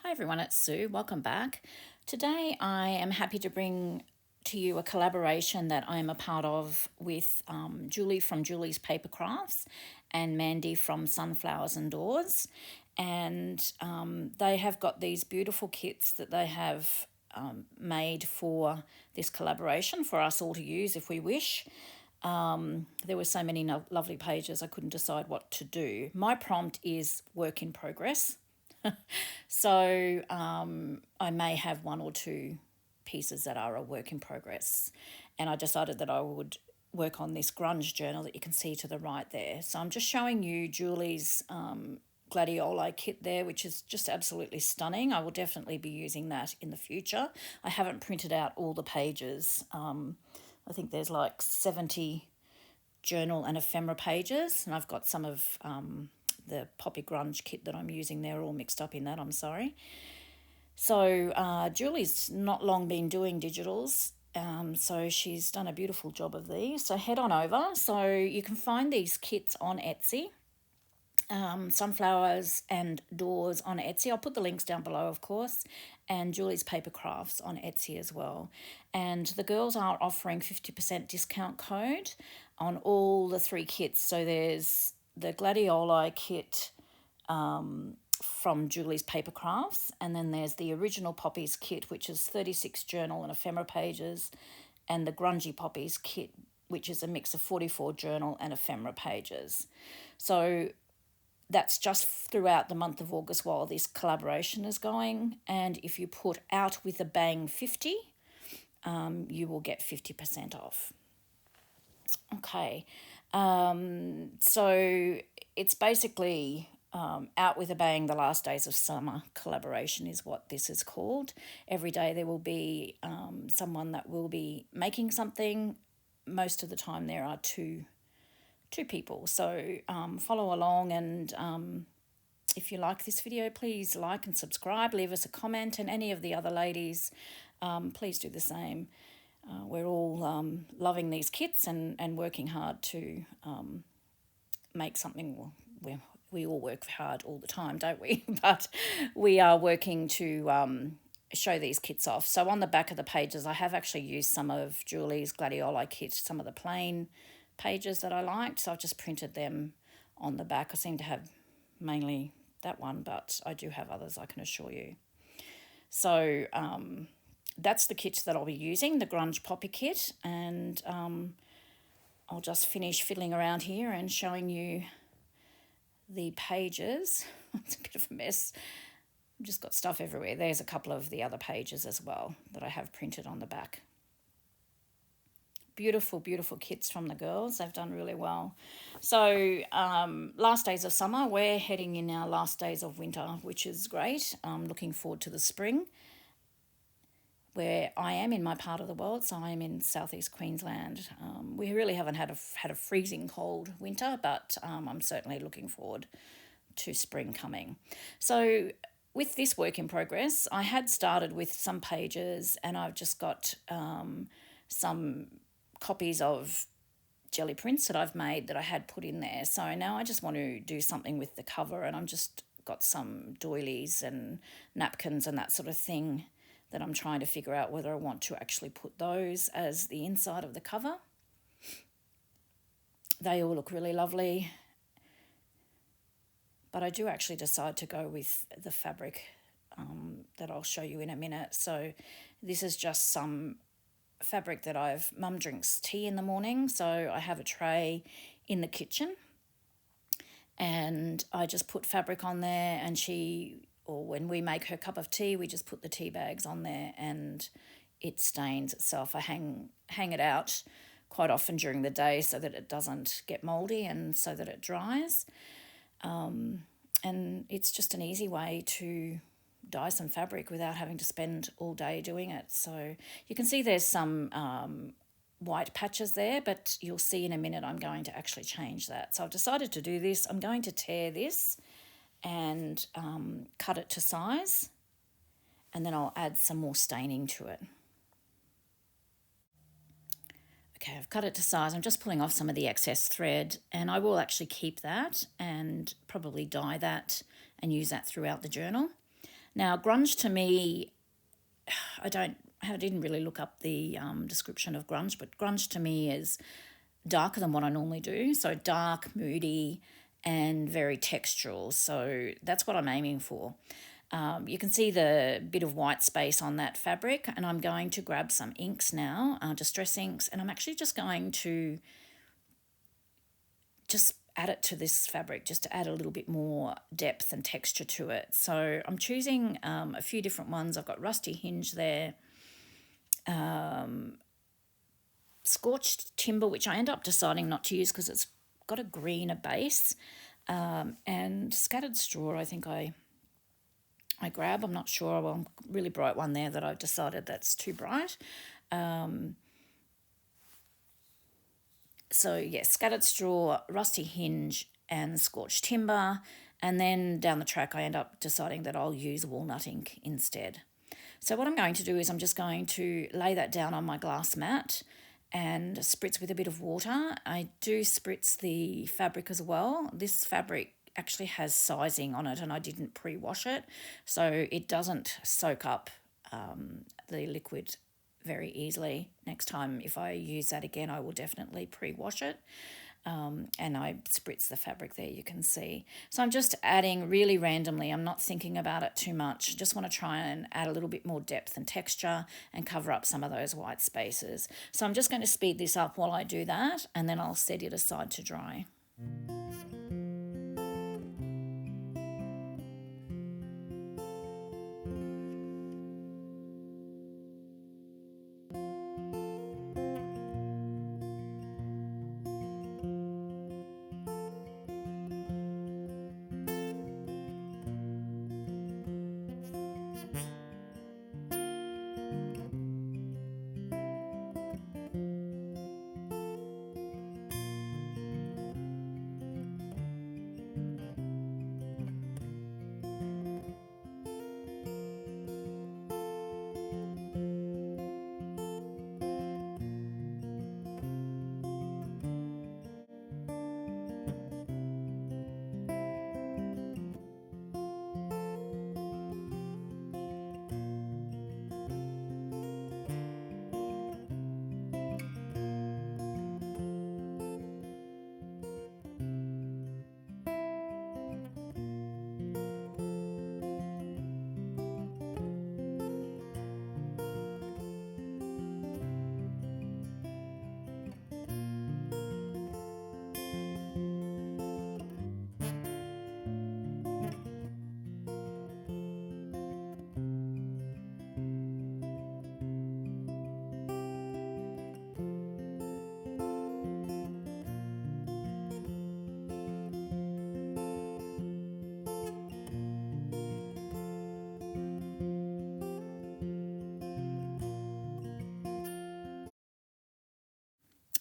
Hi everyone, it's Sue. Welcome back. Today I am happy to bring to you a collaboration that I'm a part of with Julie from Julie's Paper Crafts and Mandy from Sunflowers and Doors. And they have got these beautiful kits that they have made for this collaboration for us all to use if we wish. There were so many lovely pages I couldn't decide what to do. My prompt is work in progress. So I may have one or two pieces that are a work in progress. And I decided that I would work on this grunge journal that you can see to the right there. So I'm just showing you Julie's gladioli kit there, which is just absolutely stunning. I will definitely be using that in the future. I haven't printed out all the pages. I think there's like 70 journal and ephemera pages, and I've got some of the Poppy Grunge kit that I'm using there all mixed up in that, I'm sorry. So Julie's not long been doing digitals, so she's done a beautiful job of these. So head on over. So you can find these kits on Etsy, Sunflowers and Doors on Etsy. I'll put the links down below, of course, and Julie's Paper Crafts on Etsy as well. And the girls are offering 50% discount code on all the three kits. So there's the gladioli kit from Julie's Paper Crafts, and then there's the original Poppies kit, which is 36 journal and ephemera pages, and the grungy Poppies kit, which is a mix of 44 journal and ephemera pages. So that's just throughout the month of August while this collaboration is going. And if you put out with a bang 50, you will get 50% off. Okay, so it's basically out with a bang, the last days of summer collaboration is what this is called. Every day there will be someone that will be making something. Most of the time there are two people. So follow along, and if you like this video, please like and subscribe, leave us a comment, and any of the other ladies, please do the same. We're all loving these kits and working hard to make something. Well, we all work hard all the time, don't we? But we are working to show these kits off. So on the back of the pages, I have actually used some of Julie's gladioli kit, some of the plain pages that I liked. So I've just printed them on the back. I seem to have mainly that one, but I do have others, I can assure you. So that's the kits that I'll be using, the Grunge Poppy kit, and I'll just finish fiddling around here and showing you the pages. It's a bit of a mess. I've just got stuff everywhere. There's a couple of the other pages as well that I have printed on the back. Beautiful, beautiful kits from the girls. They've done really well. So last days of summer, we're heading in our last days of winter, which is great. I'm looking forward to the spring, where I am in my part of the world. So I am in southeast Queensland. We really haven't had a freezing cold winter, but I'm certainly looking forward to spring coming. So with this work in progress, I had started with some pages, and I've just got some copies of jelly prints that I've made that I had put in there. So now I just want to do something with the cover, and I'm just got some doilies and napkins and that sort of thing that I'm trying to figure out whether I want to actually put those as the inside of the cover. They all look really lovely, but I do actually decide to go with the fabric that I'll show you in a minute. So this is just some fabric that Mum drinks tea in the morning, so I have a tray in the kitchen, and I just put fabric on there, and when we make her cup of tea, we just put the tea bags on there, and it stains itself. I hang it out quite often during the day so that it doesn't get mouldy and so that it dries. And it's just an easy way to dye some fabric without having to spend all day doing it. So you can see there's some white patches there, but you'll see in a minute I'm going to actually change that. So I've decided to do this. I'm going to tear this and cut it to size, and then I'll add some more staining to it. Okay, I've cut it to size. I'm just pulling off some of the excess thread, and I will actually keep that and probably dye that and use that throughout the journal. Now, grunge to me, I didn't really look up the description of grunge, but grunge to me is darker than what I normally do. So dark, moody, and very textural. So that's what I'm aiming for. You can see the bit of white space on that fabric, and I'm going to grab some inks now, distress inks, and I'm actually just going to just add it to this fabric just to add a little bit more depth and texture to it. So I'm choosing a few different ones. I've got Rusty Hinge there, Scorched Timber, which I end up deciding not to use because it's got a greener base, and Scattered Straw I think I grab. I'm not sure. Well, really bright one there that I've decided that's too bright. So yes, Scattered Straw, Rusty Hinge, and Scorched Timber. And then down the track, I end up deciding that I'll use Walnut ink instead. So what I'm going to do is I'm just going to lay that down on my glass mat and spritz with a bit of water. I do spritz the fabric as well. This fabric actually has sizing on it and I didn't pre-wash it, so it doesn't soak up the liquid very easily. Next time if I use that again, I will definitely pre-wash it. And I spritz the fabric there, you can see. So I'm just adding really randomly. I'm not thinking about it too much. Just want to try and add a little bit more depth and texture and cover up some of those white spaces. So I'm just going to speed this up while I do that, and then I'll set it aside to dry.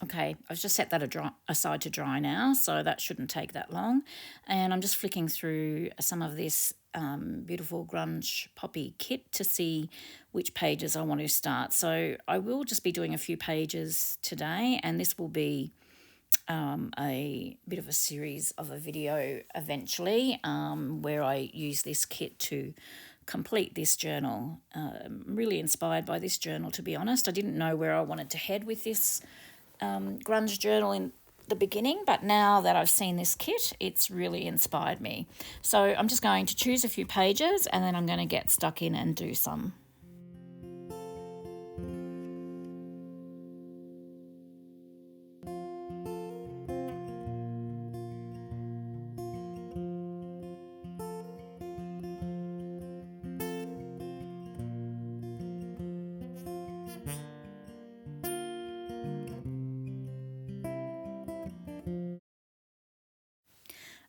Okay, I've just set that aside to dry now, so that shouldn't take that long. And I'm just flicking through some of this beautiful Grunge Poppy kit to see which pages I want to start. So I will just be doing a few pages today, and this will be a bit of a series of a video eventually where I use this kit to complete this journal. I'm really inspired by this journal, to be honest. I didn't know where I wanted to head with this grunge journal in the beginning, but now that I've seen this kit, it's really inspired me. So I'm just going to choose a few pages and then I'm going to get stuck in and do some.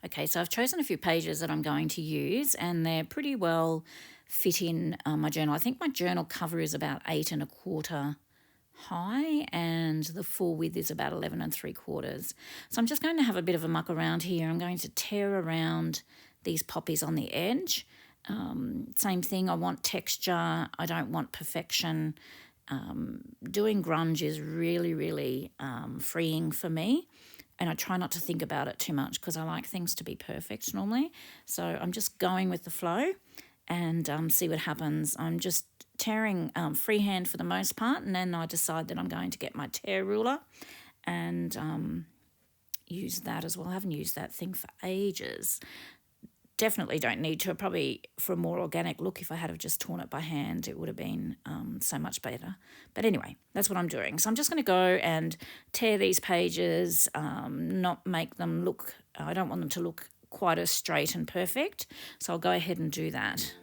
Okay, so I've chosen a few pages that I'm going to use and they're pretty well fit in my journal. I think my journal cover is about 8 1/4 high and the full width is about 11 3/4. So I'm just going to have a bit of a muck around here. I'm going to tear around these poppies on the edge. Same thing, I want texture, I don't want perfection. Doing grunge is really, really freeing for me. And I try not to think about it too much because I like things to be perfect normally. So I'm just going with the flow and see what happens. I'm just tearing freehand for the most part, and then I decide that I'm going to get my tear ruler and use that as well. I haven't used that thing for ages. Definitely don't need to. Probably for a more organic look, if I had have just torn it by hand, it would have been so much better. But anyway, that's what I'm doing. So I'm just going to go and tear these pages, not make them look, I don't want them to look quite as straight and perfect. So I'll go ahead and do that.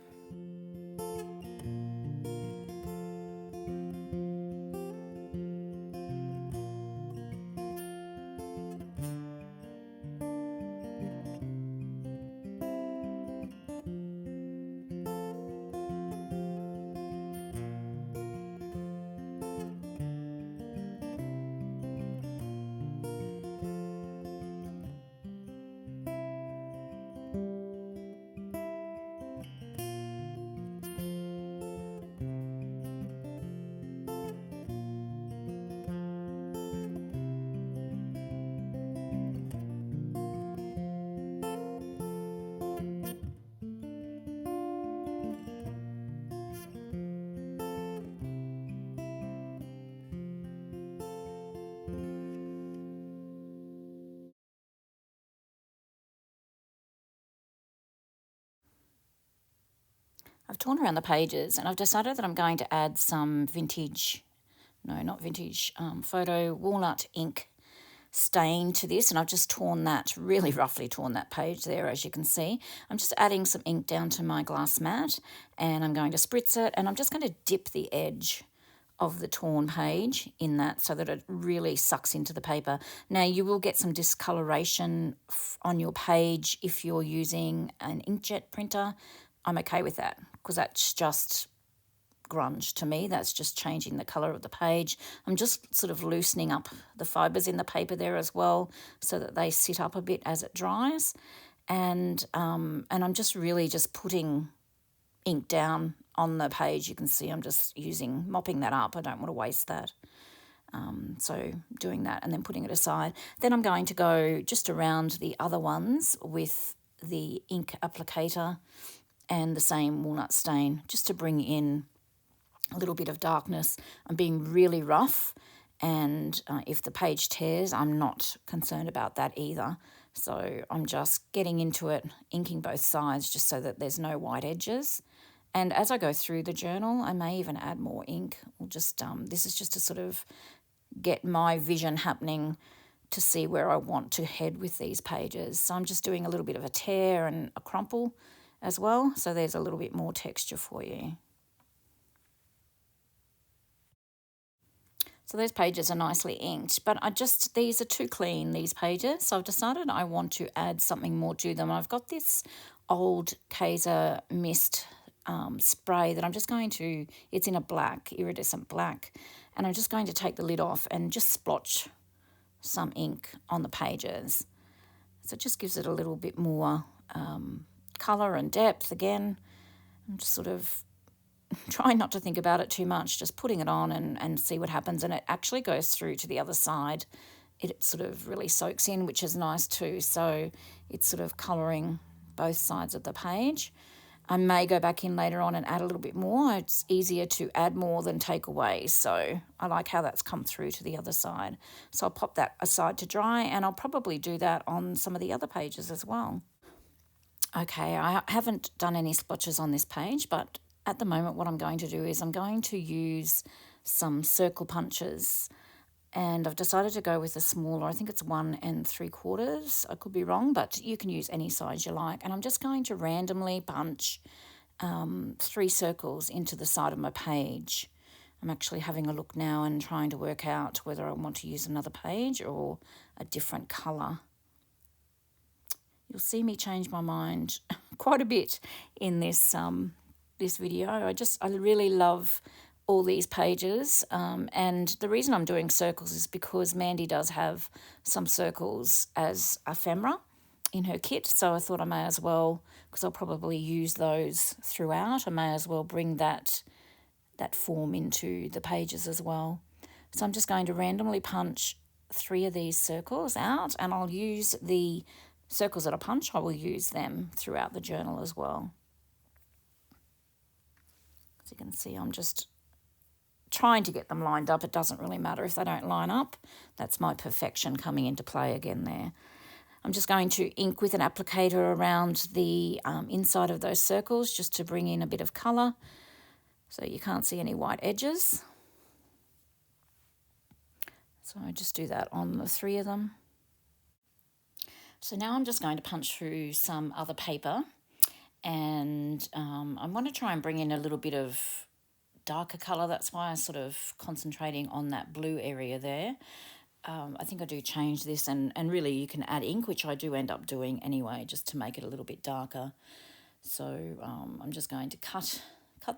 I've torn around the pages and I've decided that I'm going to add some vintage, no, not vintage, photo walnut ink stain to this, and I've just torn that, really roughly torn that page there, as you can see. I'm just adding some ink down to my glass mat, and I'm going to spritz it, and I'm just going to dip the edge of the torn page in that so that it really sucks into the paper. Now you will get some discoloration on your page if you're using an inkjet printer. I'm okay with that because that's just grunge to me. That's just changing the colour of the page. I'm just sort of loosening up the fibres in the paper there as well so that they sit up a bit as it dries. And I'm just really just putting ink down on the page. You can see I'm just mopping that up. I don't want to waste that. So doing that and then putting it aside. Then I'm going to go just around the other ones with the ink applicator and the same walnut stain just to bring in a little bit of darkness. I'm being really rough, and if the page tears, I'm not concerned about that either. So I'm just getting into it, inking both sides just so that there's no white edges. And as I go through the journal, I may even add more ink. We'll just this is just to sort of get my vision happening to see where I want to head with these pages. So I'm just doing a little bit of a tear and a crumple as well, so there's a little bit more texture for you. So those pages are nicely inked, but these are too clean, these pages. So I've decided I want to add something more to them. I've got this old Kaiser Mist spray that I'm just going to, it's in a black, iridescent black, and I'm just going to take the lid off and just splotch some ink on the pages. So it just gives it a little bit more colour and depth. Again, I'm just sort of trying not to think about it too much, just putting it on and see what happens. And it actually goes through to the other side. It sort of really soaks in, which is nice too. So it's sort of colouring both sides of the page. I may go back in later on and add a little bit more. It's easier to add more than take away. So I like how that's come through to the other side. So I'll pop that aside to dry, and I'll probably do that on some of the other pages as well. Okay, I haven't done any splotches on this page, but at the moment what I'm going to do is I'm going to use some circle punches, and I've decided to go with a smaller, I think it's 1 3/4. I could be wrong, but you can use any size you like. And I'm just going to randomly punch 3 circles into the side of my page. I'm actually having a look now and trying to work out whether I want to use another page or a different colour. You'll see me change my mind quite a bit in this this video. I really love all these pages, and the reason I'm doing circles is because Mandy does have some circles as ephemera in her kit, so I thought I may as well, because I'll probably use those throughout, I may as well bring that form into the pages as well. So I'm just going to randomly punch 3 of these circles out, and I'll use the circles that I punch, I will use them throughout the journal as well. As you can see, I'm just trying to get them lined up. It doesn't really matter if they don't line up. That's my perfection coming into play again there. I'm just going to ink with an applicator around the inside of those circles just to bring in a bit of colour so you can't see any white edges. So I just do that on the 3 of them. So now I'm just going to punch through some other paper, and I want to try and bring in a little bit of darker colour. That's why I'm sort of concentrating on that blue area there. I think I do change this, and really you can add ink, which I do end up doing anyway, just to make it a little bit darker. So I'm just going to cut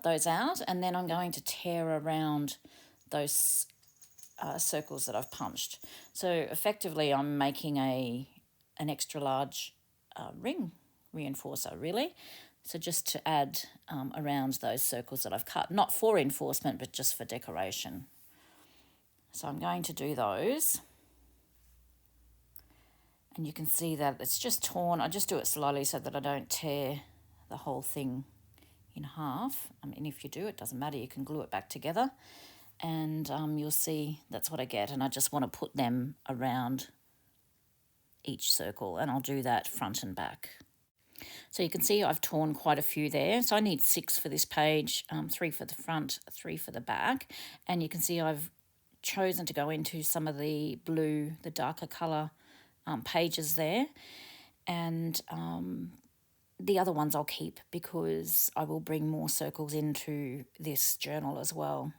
those out, and then I'm going to tear around those circles that I've punched. So effectively I'm making an extra large ring reinforcer, really. So just to add around those circles that I've cut, not for reinforcement, but just for decoration. So I'm going to do those. And you can see that it's just torn. I just do it slowly so that I don't tear the whole thing in half. I mean, if you do, it doesn't matter. You can glue it back together. And you'll see that's what I get. And I just want to put them around each circle. And I'll do that front and back. So you can see I've torn quite a few there. So I need 6 for this page, 3 for the front, 3 for the back. And you can see I've chosen to go into some of the blue, the darker colour pages there. And the other ones I'll keep because I will bring more circles into this journal as well.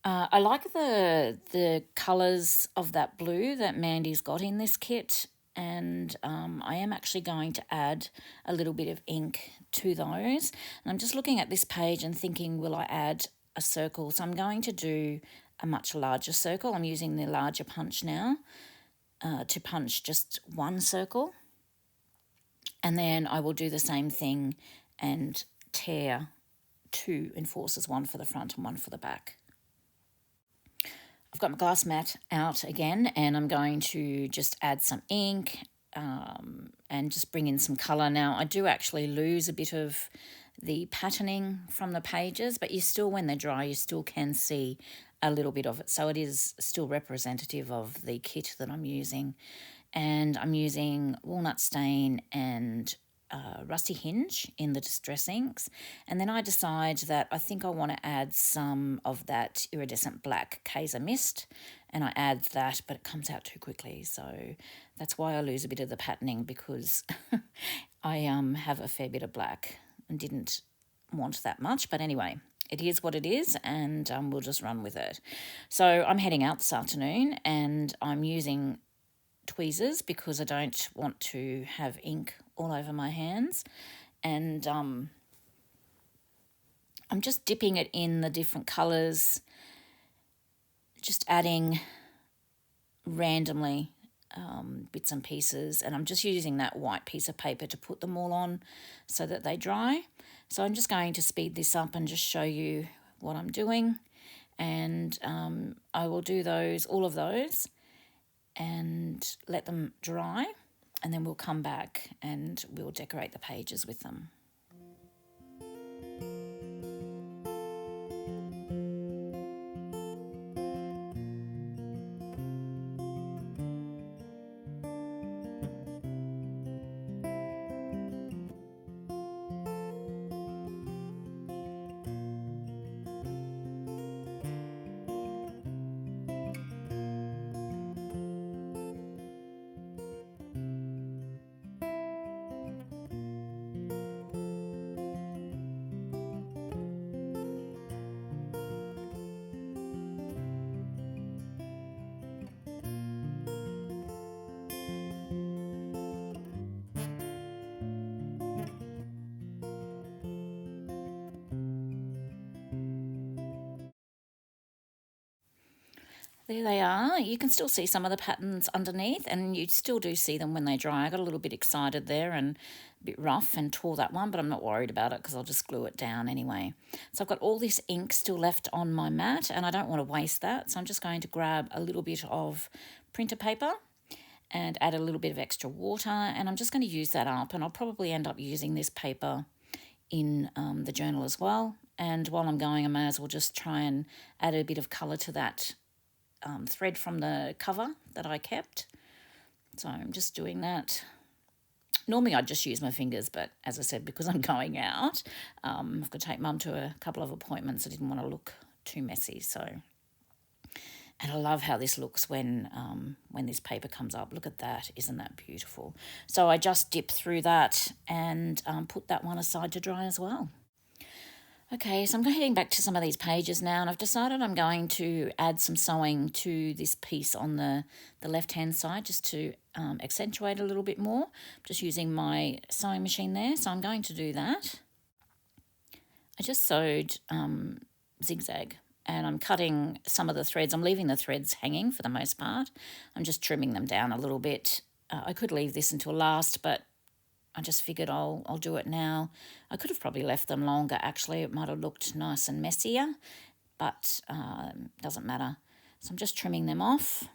I like the colours of that blue that Mandy's got in this kit, and I am actually going to add a little bit of ink to those. And I'm just looking at this page and thinking, will I add a circle? So I'm going to do a much larger circle. I'm using the larger punch now to punch just one circle. And then I will do the same thing and tear 2 enforcers, one for the front and one for the back. I've got my glass mat out again, and I'm going to just add some ink and just bring in some colour. Now, I do actually lose a bit of the patterning from the pages, but you still, when they're dry, you still can see a little bit of it. So it is still representative of the kit that I'm using. And I'm using walnut stain and rusty hinge in the distress inks. And then I decide that I think I want to add some of that iridescent black Kaiser mist, and I add that, but it comes out too quickly. So that's why I lose a bit of the patterning, because I have a fair bit of black and didn't want that much. But anyway, it is what it is, and we'll just run with it. So I'm heading out this afternoon, and I'm using tweezers because I don't want to have ink all over my hands, and I'm just dipping it in the different colours, just adding randomly bits and pieces, and I'm just using that white piece of paper to put them all on so that they dry. So I'm just going to speed this up and just show you what I'm doing, and I will do all of those and let them dry, and then we'll come back and we'll decorate the pages with them. There they are. You can still see some of the patterns underneath, and you still do see them when they dry. I got a little bit excited there and a bit rough and tore that one, but I'm not worried about it because I'll just glue it down anyway. So I've got all this ink still left on my mat, and I don't want to waste that. So I'm just going to grab a little bit of printer paper and add a little bit of extra water, and I'm just going to use that up, and I'll probably end up using this paper in the journal as well. And while I'm going, I may as well just try and add a bit of colour to that thread from the cover that I kept. So I'm just doing that. Normally I'd just use my fingers, but as I said, because I'm going out, I've got to take Mum to a couple of appointments. I didn't want to look too messy, so. And I love how this looks when this paper comes up. Look at that, isn't that beautiful? So I just dip through that and put that one aside to dry as well. Okay, so I'm heading back to some of these pages now, and I've decided I'm going to add some sewing to this piece on the left-hand side just to accentuate a little bit more. I'm just using my sewing machine there, so I'm going to do that. I just sewed zigzag, and I'm cutting some of the threads. I'm leaving the threads hanging for the most part. I'm just trimming them down a little bit. I could leave this until last, but I just figured I'll do it now. I could have probably left them longer, actually. It might have looked nice and messier, but doesn't matter. So I'm just trimming them off,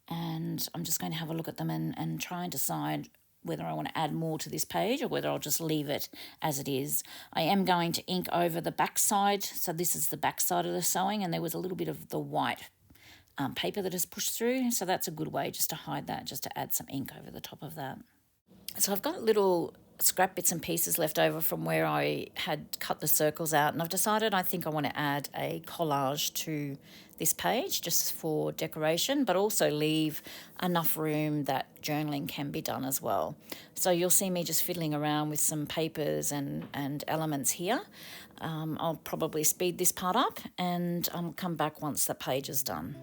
and I'm just going to have a look at them and try and decide whether I want to add more to this page or whether I'll just leave it as it is. I am going to ink over the back side. So this is the back side of the sewing, and there was a little bit of the white paper that is pushed through. So that's a good way just to hide that, just to add some ink over the top of that. So I've got little scrap bits and pieces left over from where I had cut the circles out, and I've decided I think I want to add a collage to this page just for decoration, but also leave enough room that journaling can be done as well. So you'll see me just fiddling around with some papers and elements here. I'll probably speed this part up and I'll come back once the page is done.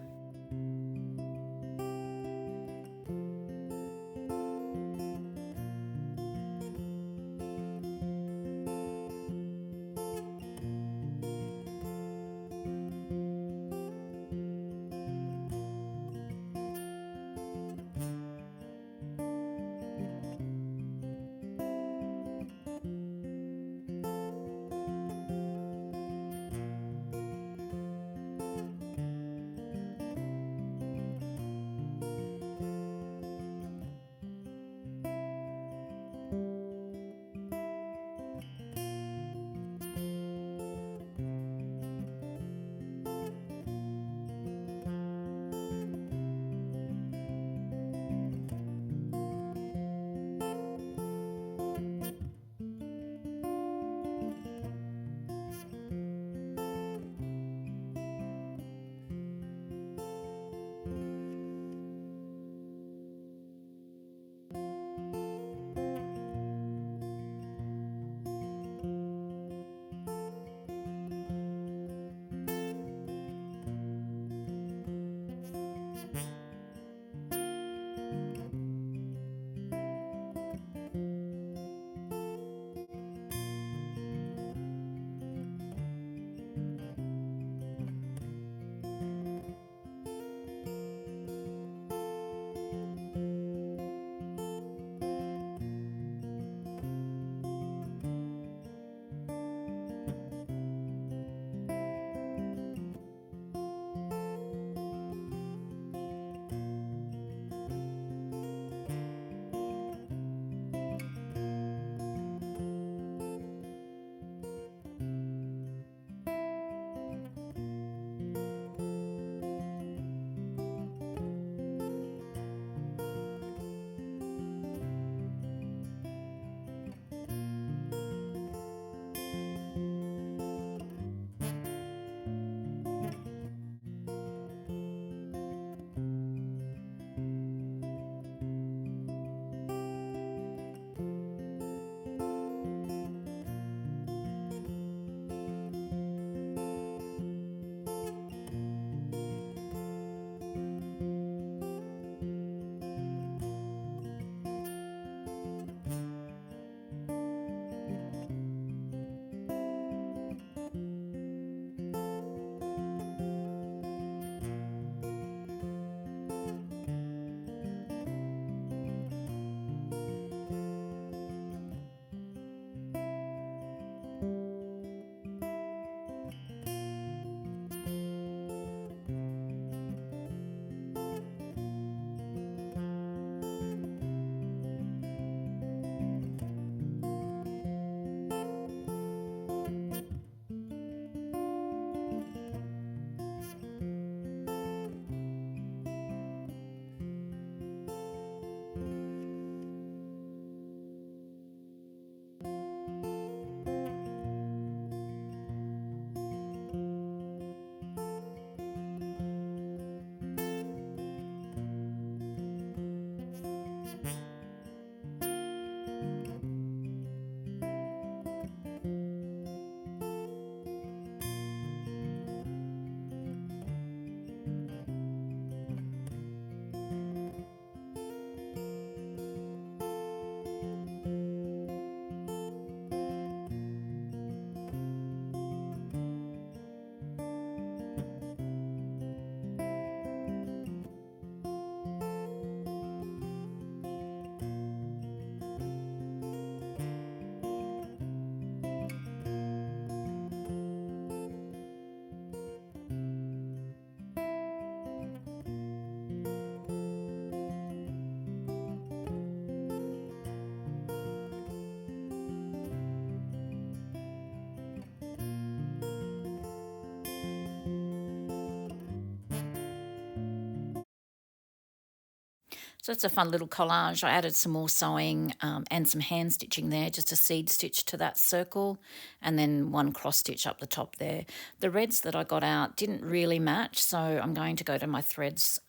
So that's a fun little collage. I added some more sewing and some hand stitching there, just a seed stitch to that circle and then one cross stitch up the top there. The reds that I got out didn't really match, so I'm going to go to my threads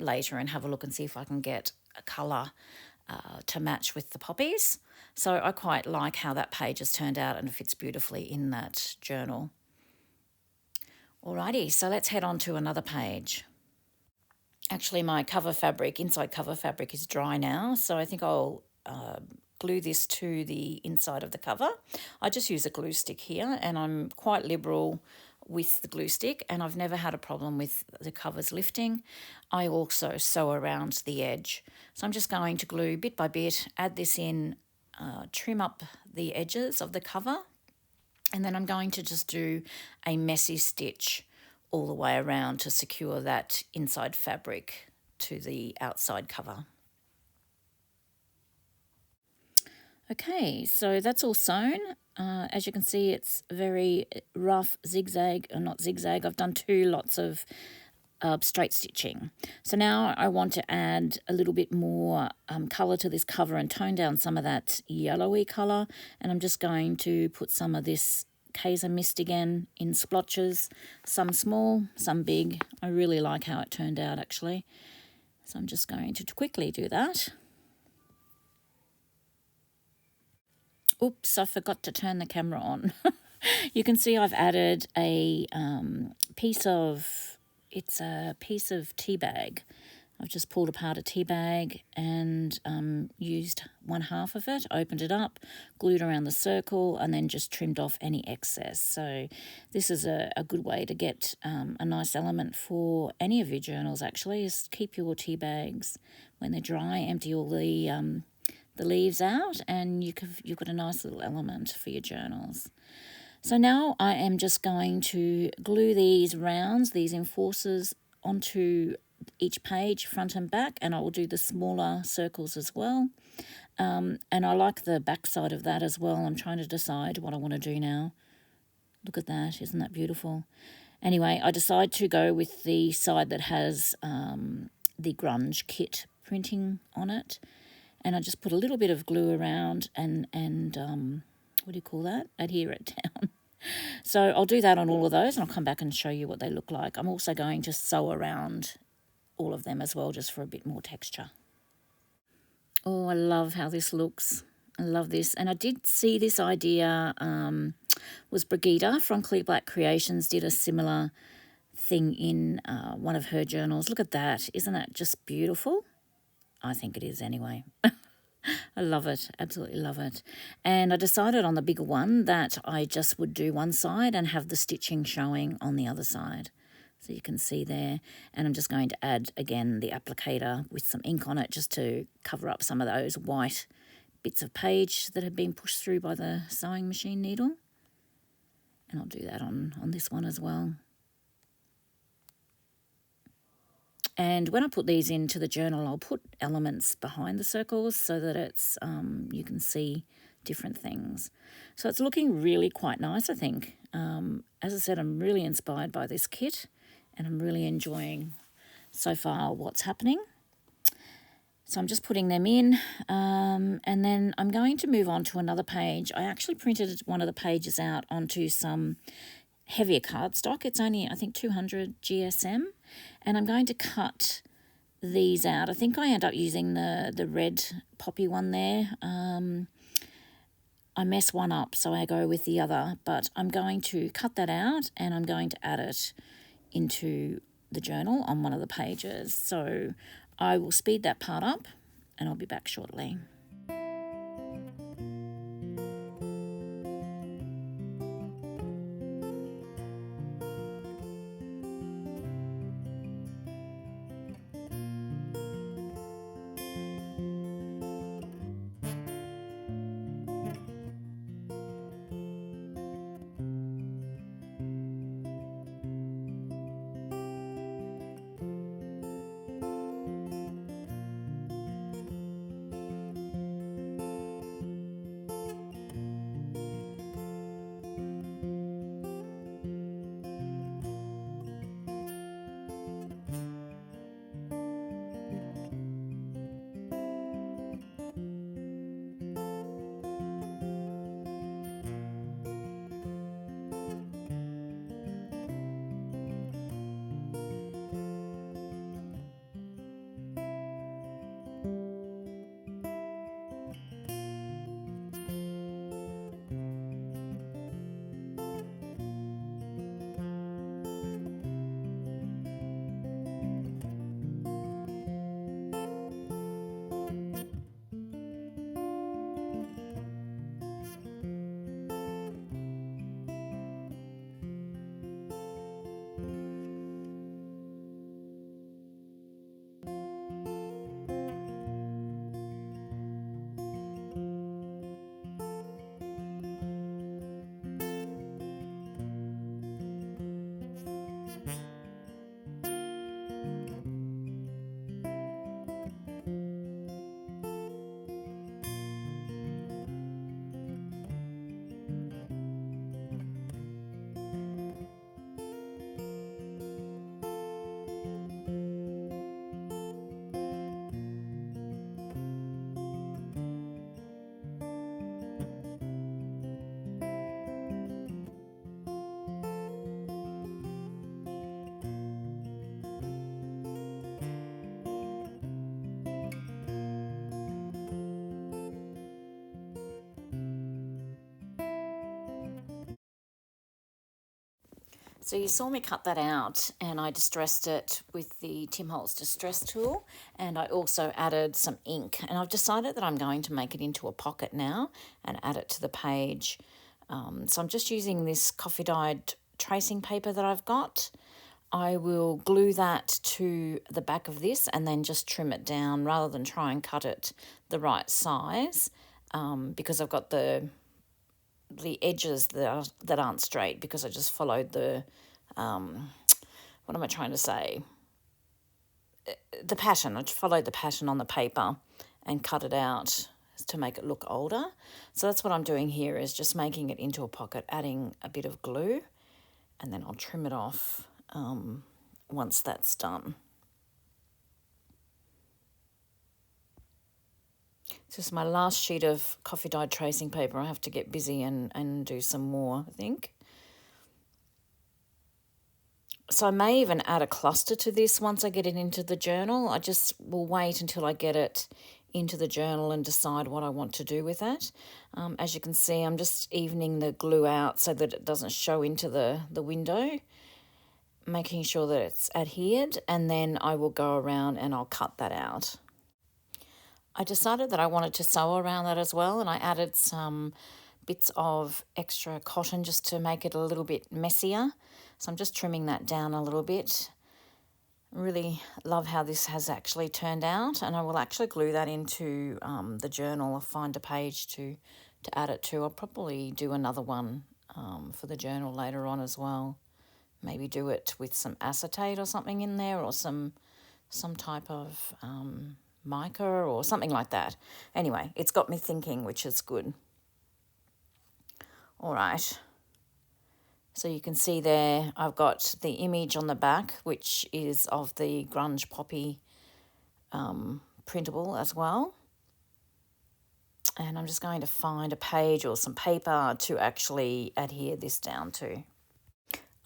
later and have a look and see if I can get a colour to match with the poppies. So I quite like how that page has turned out and it fits beautifully in that journal. Alrighty, so let's head on to another page. Actually, my cover fabric, inside cover fabric, is dry now, so I think I'll glue this to the inside of the cover. I just use a glue stick here, and I'm quite liberal with the glue stick, and I've never had a problem with the covers lifting. I also sew around the edge. So I'm just going to glue bit by bit, add this in, trim up the edges of the cover, and then I'm going to just do a messy stitch all the way around to secure that inside fabric to the outside cover. Okay, so that's all sewn. As you can see, it's very rough zigzag, or not zigzag. I've done 2 lots of straight stitching. So now I want to add a little bit more colour to this cover and tone down some of that yellowy colour, and I'm just going to put some of this Kaiser mist again in splotches, some small, some big. I really like how it turned out actually. So I'm just going to quickly do that. Oops, I forgot to turn the camera on. You can see I've added a piece of tea bag. I've just pulled apart a tea bag and used 1/2 of it, opened it up, glued around the circle, and then just trimmed off any excess. So this is a good way to get a nice element for any of your journals actually, is keep your tea bags when they're dry, empty all the leaves out, and you've got a nice little element for your journals. So now I am just going to glue these rounds, these enforcers, onto each page, front and back, and I will do the smaller circles as well. And I like the back side of that as well. I'm trying to decide what I want to do now. Look at that, isn't that beautiful? Anyway, I decided to go with the side that has the Grunge kit printing on it. And I just put a little bit of glue around and what do you call that? Adhere it down. So I'll do that on all of those, and I'll come back and show you what they look like. I'm also going to sew around all of them as well, just for a bit more texture. Oh, I love how this looks. I love this. And I did see this idea, was Brigitte from Clear Black Creations did a similar thing in one of her journals. Look at that. Isn't that just beautiful? I think it is anyway. I love it, absolutely love it. And I decided on the bigger one that I just would do one side and have the stitching showing on the other side. So you can see there. And I'm just going to add, again, the applicator with some ink on it just to cover up some of those white bits of page that have been pushed through by the sewing machine needle. And I'll do that on this one as well. And when I put these into the journal, I'll put elements behind the circles so that it's you can see different things. So it's looking really quite nice, I think. As I said, I'm really inspired by this kit, and I'm really enjoying so far what's happening. So I'm just putting them in, and then I'm going to move on to another page. I actually printed one of the pages out onto some heavier cardstock. It's only, I think, 200 GSM. And I'm going to cut these out. I think I end up using the red poppy one there. I mess one up, so I go with the other. But I'm going to cut that out, and I'm going to add it into the journal on one of the pages. So I will speed that part up, and I'll be back shortly. So you saw me cut that out, and I distressed it with the Tim Holtz Distress tool, and I also added some ink, and I've decided that I'm going to make it into a pocket now and add it to the page. So I'm just using this coffee dyed tracing paper that I've got. I will glue that to the back of this and then just trim it down rather than try and cut it the right size, because I've got the edges that aren't straight, because I just followed the, what am I trying to say? The pattern. I just followed the pattern on the paper and cut it out to make it look older. So that's what I'm doing here, is just making it into a pocket, adding a bit of glue, and then I'll trim it off once that's done. This is my last sheet of coffee dyed tracing paper. I have to get busy and do some more, I think. So I may even add a cluster to this once I get it into the journal. I just will wait until I get it into the journal and decide what I want to do with it. As you can see, I'm just evening the glue out so that it doesn't show into the window, making sure that it's adhered, and then I will go around and I'll cut that out. I decided that I wanted to sew around that as well, and I added some bits of extra cotton just to make it a little bit messier. So I'm just trimming that down a little bit. Really love how this has actually turned out, and I will actually glue that into the journal. I'll find a page to add it to. I'll probably do another one for the journal later on as well. Maybe do it with some acetate or something in there, or some type of mica or something like that. Anyway, it's got me thinking, which is good. All right. So you can see there, I've got the image on the back, which is of the Grunge Poppy printable as well. And I'm just going to find a page or some paper to actually adhere this down to.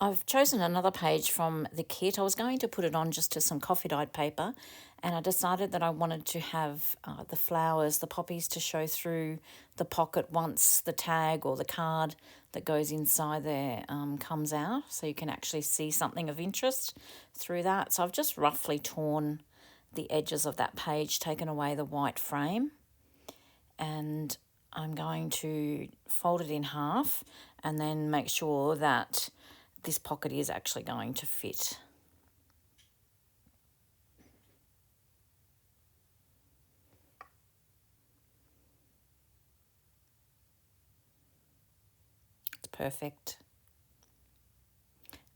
I've chosen another page from the kit. I was going to put it on just to some coffee dyed paper, and I decided that I wanted to have the flowers, the poppies, to show through the pocket once the tag or the card that goes inside there comes out, so you can actually see something of interest through that. So I've just roughly torn the edges of that page, taken away the white frame, and I'm going to fold it in half and then make sure that this pocket is actually going to fit. It's perfect.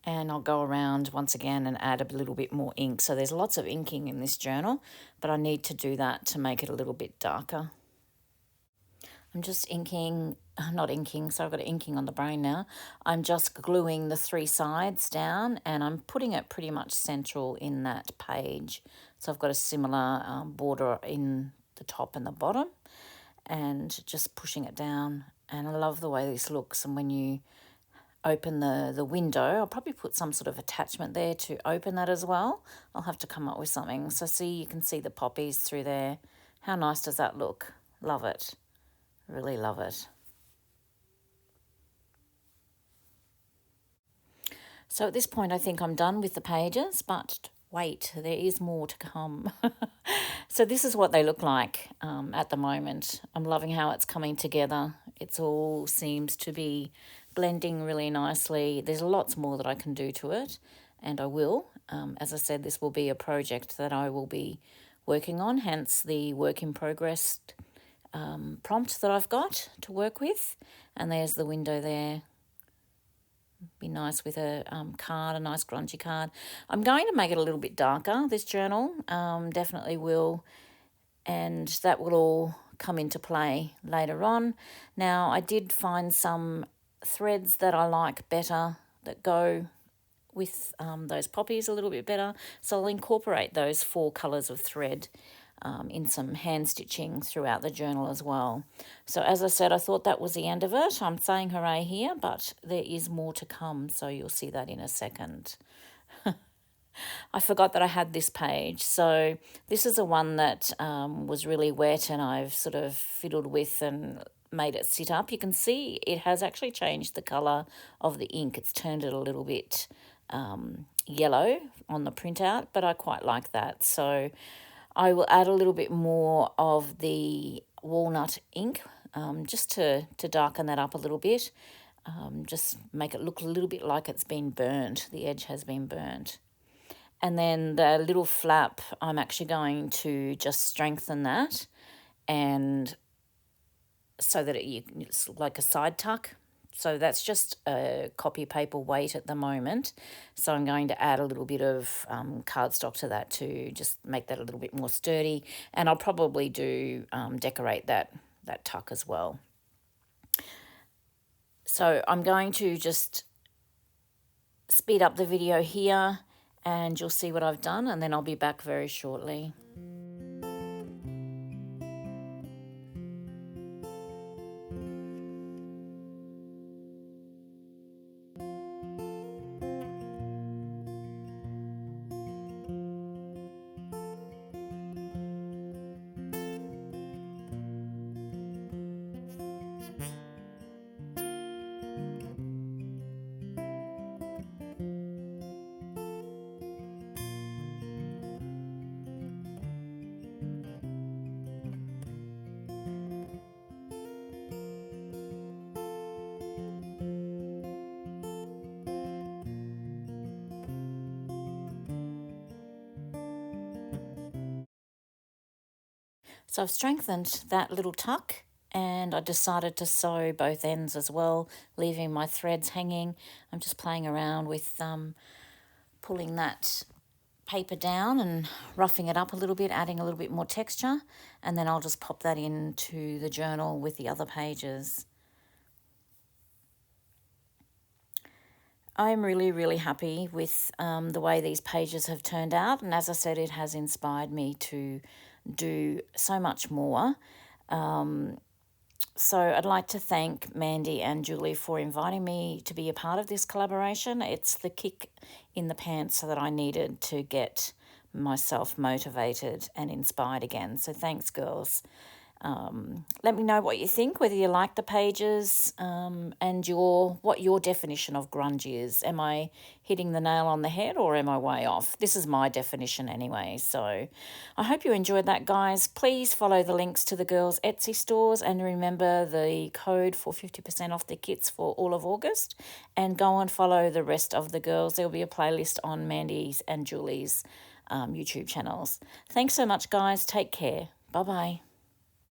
And I'll go around once again and add a little bit more ink. So there's lots of inking in this journal, but I need to do that to make it a little bit darker. I'm just inking, not inking, so I've got inking on the brain now. I'm just gluing the three sides down, and I'm putting it pretty much central in that page. So I've got a similar border in the top and the bottom, and just pushing it down. And I love the way this looks. And when you open the window, I'll probably put some sort of attachment there to open that as well. I'll have to come up with something. So see, you can see the poppies through there. How nice does that look? Love it. Really love it. So at this point, I think I'm done with the pages, but wait, there is more to come. So this is what they look like at the moment. I'm loving how it's coming together. It all seems to be blending really nicely. There's lots more that I can do to it, and I will. As I said, this will be a project that I will be working on, hence the work in progress prompt that I've got to work with. And there's the window there. Be nice with a card, a nice grungy card. I'm going to make it a little bit darker, this journal, definitely will, and that will all come into play later on. Now, I did find some threads that I like better that go with those poppies a little bit better, so I'll incorporate those 4 colours of thread in some hand stitching throughout the journal as well. So as I said, I thought that was the end of it. I'm saying hooray here, but there is more to come, so you'll see that in a second. I forgot that I had this page. So this is the one that was really wet, and I've sort of fiddled with and made it sit up. You can see it has actually changed the colour of the ink. It's turned it a little bit yellow on the printout, but I quite like that. So I will add a little bit more of the walnut ink just to darken that up a little bit. Just make it look a little bit like it's been burnt. The edge has been burnt. And then the little flap, I'm actually going to just strengthen that, and so that it's like a side tuck. So that's just a copy paper weight at the moment. So I'm going to add a little bit of cardstock to that to just make that a little bit more sturdy. And I'll probably do decorate that tuck as well. So I'm going to just speed up the video here and you'll see what I've done, and then I'll be back very shortly. So I've strengthened that little tuck, and I decided to sew both ends as well, leaving my threads hanging. I'm just playing around with pulling that paper down and roughing it up a little bit, adding a little bit more texture, and then I'll just pop that into the journal with the other pages. I'm really, really happy with the way these pages have turned out, and as I said, it has inspired me to do so much more. So I'd like to thank Mandy and Julie for inviting me to be a part of this collaboration. It's the kick in the pants that I needed to get myself motivated and inspired again. So thanks, girls. Let me know what you think, whether you like the pages and what your definition of grunge is. Am I hitting the nail on the head or am I way off? This is my definition anyway. So I hope you enjoyed that, guys. Please follow the links to the girls' Etsy stores and remember the code for 50% off the kits for all of August, and go and follow the rest of the girls. There'll be a playlist on Mandy's and Julie's YouTube channels. Thanks so much, guys. Take care. Bye-bye.